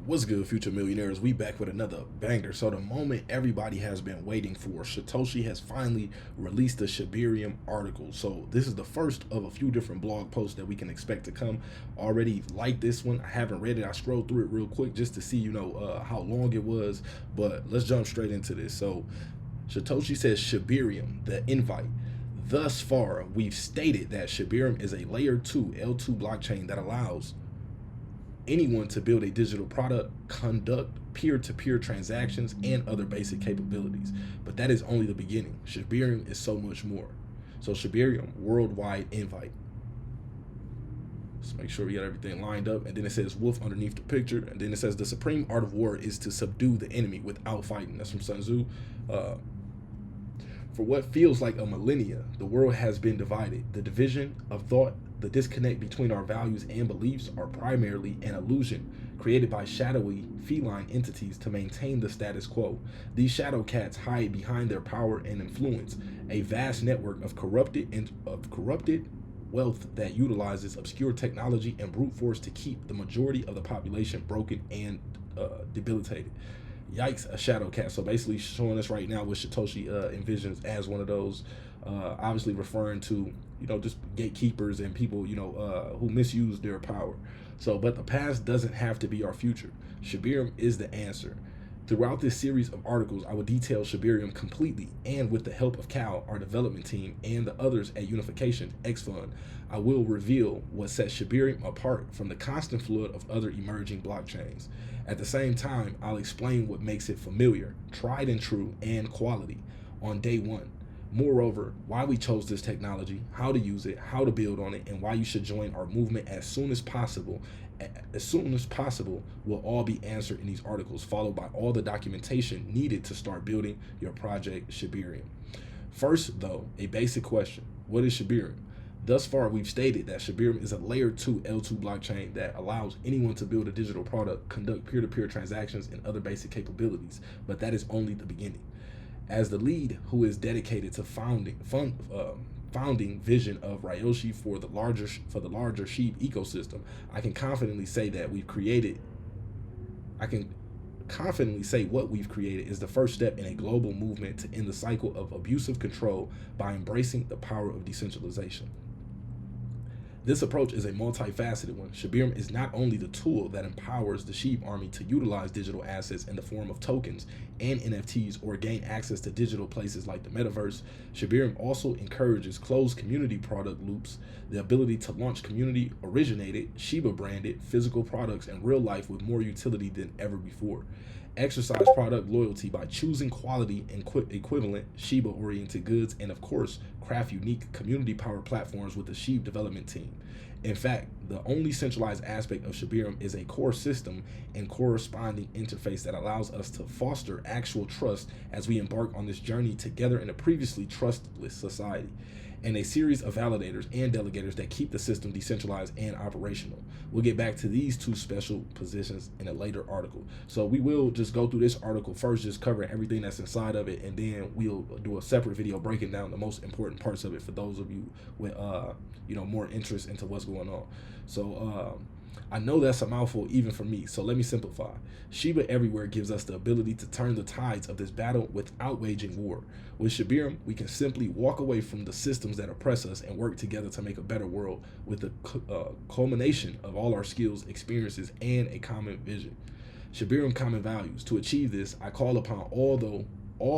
What's good, future millionaires? We back with another banger. So the moment everybody has been waiting for, Shytoshi has finally released the Shibarium article. So this is the first of a few different blog posts that we can expect to come. Already like this one. I haven't read it. I scrolled through it real quick just to see, how long it was. But let's jump straight into this. So Shytoshi says Shibarium, the invite. Thus far, we've stated that Shibarium is a layer 2 L2 blockchain that allows anyone to build a digital product, conduct peer-to-peer transactions, and other basic capabilities. But that is only the beginning. Shibarium is so much more. So Shibarium, worldwide invite. Let's make sure we got everything lined up. And then it says wolf underneath the picture. And then it says the supreme art of war is to subdue the enemy without fighting. That's from Sun Tzu. For what feels like a millennia, the world has been divided. The division of thought, the disconnect between our values and beliefs are primarily an illusion created by shadowy feline entities to maintain the status quo. These shadow cats hide behind their power and influence, a vast network of corrupted wealth that utilizes obscure technology and brute force to keep the majority of the population broken and debilitated. Yikes, a shadow cat. So basically showing us right now what Shytoshi envisions as one of those, obviously referring to, just gatekeepers and people, who misuse their power. So, but the past doesn't have to be our future. Shibarium is the answer. Throughout this series of articles, I will detail Shibarium completely, and with the help of Cal, our development team, and the others at Unification X Fund, I will reveal what sets Shibarium apart from the constant flood of other emerging blockchains. At the same time, I'll explain what makes it familiar, tried and true, and quality on day one. Moreover, why we chose this technology, how to use it, how to build on it, and why you should join our movement as soon as possible. As soon as possible will all be answered in these articles, followed by all the documentation needed to start building your project Shibarium. First, though, a basic question. What is Shibarium? Thus far, we've stated that Shibarium is a layer 2 L2 blockchain that allows anyone to build a digital product, conduct peer-to-peer transactions, and other basic capabilities, but that is only the beginning. As the lead who is dedicated to founding vision of Ryoshi for the larger SHIB ecosystem, I can confidently say what we've created is the first step in a global movement to end the cycle of abusive control by embracing the power of decentralization. This approach is a multifaceted one. Shibarium is not only the tool that empowers the SHIB army to utilize digital assets in the form of tokens and NFTs or gain access to digital places like the metaverse. Shibarium also encourages closed community product loops, the ability to launch community-originated, Shiba-branded physical products in real life with more utility than ever before. Exercise product loyalty by choosing quality and equivalent Shiba-oriented goods, and of course, craft unique community-powered platforms with the SHIB development team. In fact, the only centralized aspect of Shibarium is a core system and corresponding interface that allows us to foster actual trust as we embark on this journey together in a previously trustless society, and a series of validators and delegators that keep the system decentralized and operational. We'll get back to these two special positions in a later article. So we will just go through this article first, just covering everything that's inside of it, and then we'll do a separate video breaking down the most important parts of it for those of you with more interest into what's going on. So I know that's a mouthful even for me, so let me simplify. Shiba everywhere gives us the ability to turn the tides of this battle without waging war. With Shibarium, we can simply walk away from the systems that oppress us and work together to make a better world with the culmination of all our skills, experiences, and a common vision. Shibarium common values. To achieve this, I call upon all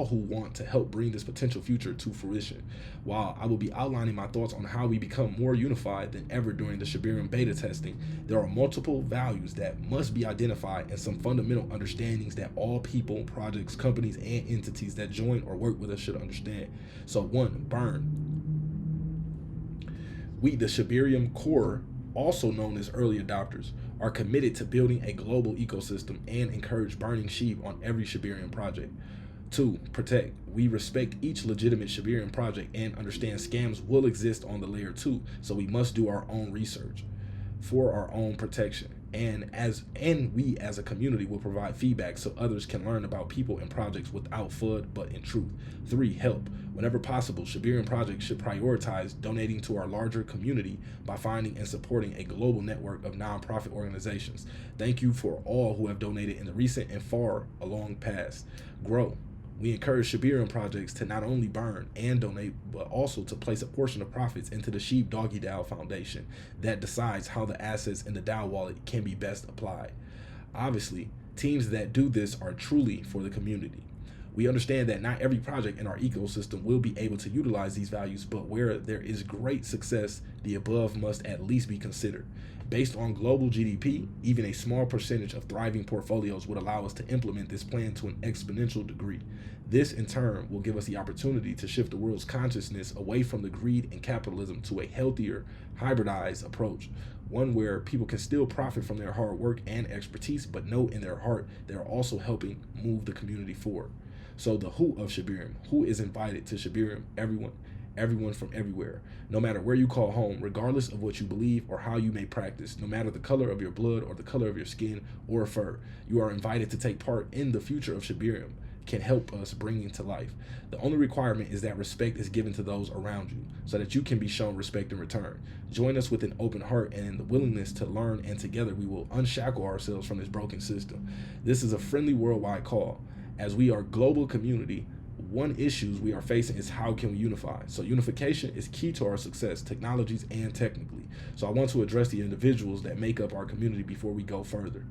who want to help bring this potential future to fruition. While I will be outlining my thoughts on how we become more unified than ever during the Shibarium beta testing, there are multiple values that must be identified and some fundamental understandings that all people, projects, companies, and entities that join or work with us should understand. So 1, burn. We, the Shibarium core, also known as early adopters, are committed to building a global ecosystem and encourage burning SHIB on every Shibarium project. 2, protect. We respect each legitimate Shibarium project and understand scams will exist on the layer 2, so we must do our own research for our own protection. And we as a community will provide feedback so others can learn about people and projects without FUD but in truth. 3. Help. Whenever possible, Shibarium projects should prioritize donating to our larger community by finding and supporting a global network of nonprofit organizations. Thank you for all who have donated in the recent and far along past. Grow. We encourage Shibarium projects to not only burn and donate, but also to place a portion of profits into the Sheep Doggy DAO Foundation that decides how the assets in the DAO wallet can be best applied. Obviously, teams that do this are truly for the community. We understand that not every project in our ecosystem will be able to utilize these values, but where there is great success, the above must at least be considered. Based on global GDP, even a small percentage of thriving portfolios would allow us to implement this plan to an exponential degree. This, in turn, will give us the opportunity to shift the world's consciousness away from the greed and capitalism to a healthier, hybridized approach, one where people can still profit from their hard work and expertise, but know in their heart they're also helping move the community forward. So the who of Shibarium, who is invited to Shibarium? Everyone from everywhere, no matter where you call home, regardless of what you believe or how you may practice, no matter the color of your blood or the color of your skin or fur, you are invited to take part in the future of Shibarium can help us bringing to life. The only requirement is that respect is given to those around you so that you can be shown respect in return. Join us with an open heart and the willingness to learn, and together we will unshackle ourselves from this broken system. This is a friendly worldwide call. As we are a global community, one issue we are facing is how can we unify. So unification is key to our success, technologies and technically. So I want to address the individuals that make up our community before we go further.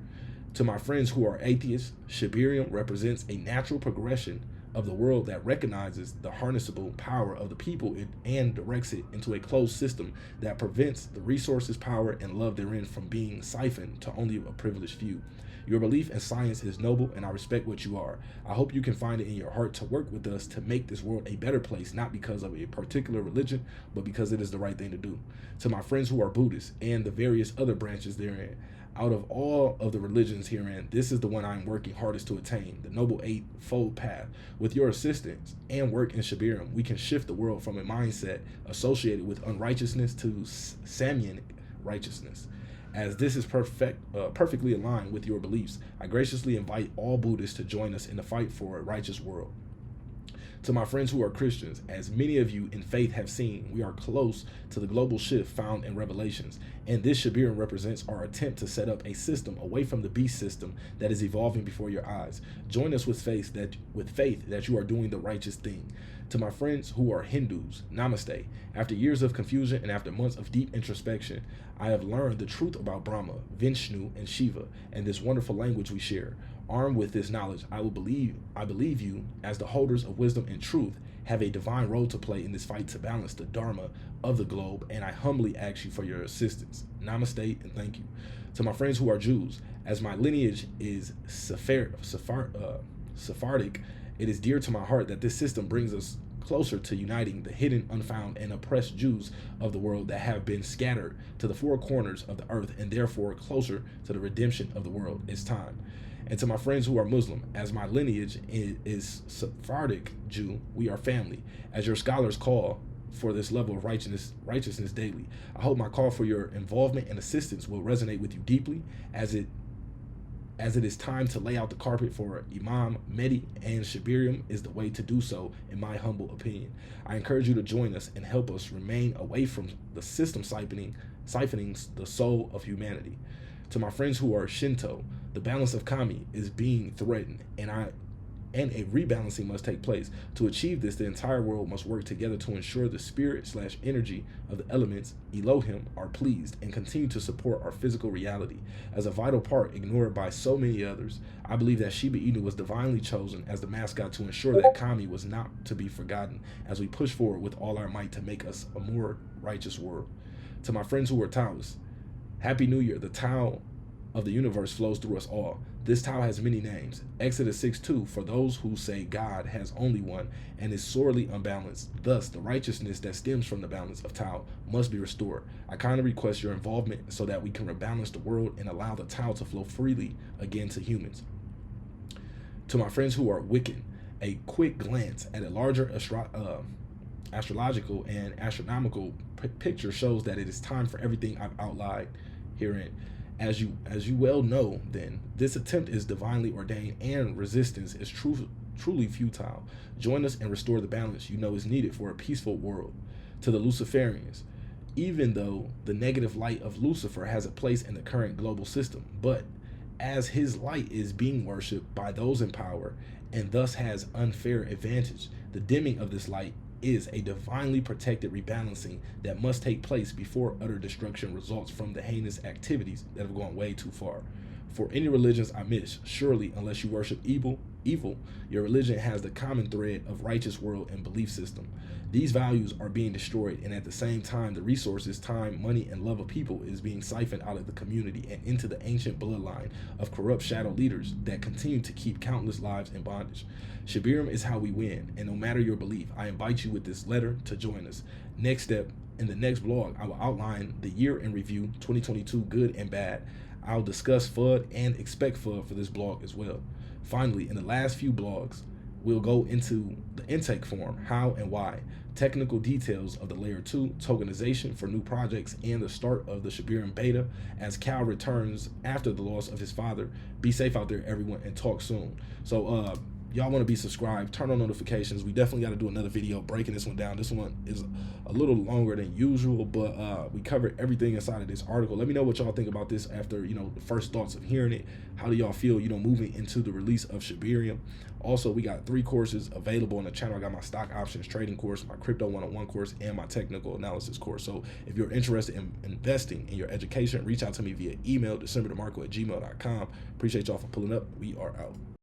To my friends who are atheists, Shibarium represents a natural progression of the world that recognizes the harnessable power of the people and directs it into a closed system that prevents the resources, power, and love therein from being siphoned to only a privileged few. Your belief in science is noble, and I respect what you are. I hope you can find it in your heart to work with us to make this world a better place, not because of a particular religion, but because it is the right thing to do. To my friends who are Buddhists and the various other branches therein, out of all of the religions herein, this is the one I am working hardest to attain, the Noble Eightfold Path. With your assistance and work in Shibarium, we can shift the world from a mindset associated with unrighteousness to Samian righteousness. As this is perfectly aligned with your beliefs, I graciously invite all Buddhists to join us in the fight for a righteous world. To my friends who are Christians, as many of you in faith have seen, we are close to the global shift found in Revelations, and this Shibarium represents our attempt to set up a system away from the beast system that is evolving before your eyes. Join us with faith that you are doing the righteous thing. To my friends who are Hindus, namaste. After years of confusion and after months of deep introspection, I have learned the truth about Brahma, Vishnu, and Shiva, and this wonderful language we share. Armed with this knowledge, I believe you, as the holders of wisdom and truth, have a divine role to play in this fight to balance the dharma of the globe, and I humbly ask you for your assistance. Namaste and thank you. To my friends who are Jews, as my lineage is Sephardic, it is dear to my heart that this system brings us closer to uniting the hidden, unfound, and oppressed Jews of the world that have been scattered to the four corners of the earth, and therefore closer to the redemption of the world. It's time. And to my friends who are Muslim, as my lineage is Sephardic Jew, we are family. As your scholars call for this level of righteousness daily, I hope my call for your involvement and assistance will resonate with you deeply, as it is time to lay out the carpet for Imam Mehdi, and Shibarium is the way to do so, in my humble opinion. I encourage you to join us and help us remain away from the system siphoning the soul of humanity. To my friends who are Shinto, the balance of kami is being threatened, and a rebalancing must take place. To achieve this, the entire world must work together to ensure the spirit/energy of the elements, Elohim, are pleased and continue to support our physical reality. As a vital part ignored by so many others, I believe that Shiba Inu was divinely chosen as the mascot to ensure that kami was not to be forgotten as we push forward with all our might to make us a more righteous world. To my friends who are Taoists, Happy New Year. The Tao of the universe flows through us all. This Tao has many names. Exodus 6:2, for those who say God has only one and is sorely unbalanced. Thus, the righteousness that stems from the balance of Tao must be restored. I kindly request your involvement so that we can rebalance the world and allow the Tao to flow freely again to humans. To my friends who are Wiccan, a quick glance at a larger astrological and astronomical picture shows that it is time for everything I've outlined herein. As you well know, then, this attempt is divinely ordained and resistance is truly futile. Join us and restore the balance you know is needed for a peaceful world. To the Luciferians, even though the negative light of Lucifer has a place in the current global system, but as his light is being worshipped by those in power and thus has unfair advantage, the dimming of this light is a divinely protected rebalancing that must take place before utter destruction results from the heinous activities that have gone way too far. For any religions I miss, surely unless you worship evil, your religion has the common thread of righteous world and belief system. These values are being destroyed, and at the same time, the resources, time, money, and love of people is being siphoned out of the community and into the ancient bloodline of corrupt shadow leaders that continue to keep countless lives in bondage. Shibarium is how we win, and no matter your belief, I invite you with this letter to join us. Next step, in the next blog, I will outline the year in review, 2022, good and bad. I'll discuss FUD and expect FUD for this blog as well. Finally, in the last few blogs, we'll go into the intake form, how and why, technical details of the layer 2 tokenization for new projects, and the start of the Shibarium beta as Cal returns after the loss of his father. Be safe out there, everyone, and talk soon. So y'all want to be subscribed, turn on notifications. We definitely got to do another video breaking this one down. This one is a little longer than usual, but we covered everything inside of this article. Let me know what y'all think about this after, the first thoughts of hearing it. How do y'all feel, moving into the release of Shibarium? Also, we got 3 courses available on the channel. I got my stock options trading course, my crypto 101 course, and my technical analysis course. So if you're interested in investing in your education, reach out to me via email, DecemberDeMarco@gmail.com. Appreciate y'all for pulling up. We are out.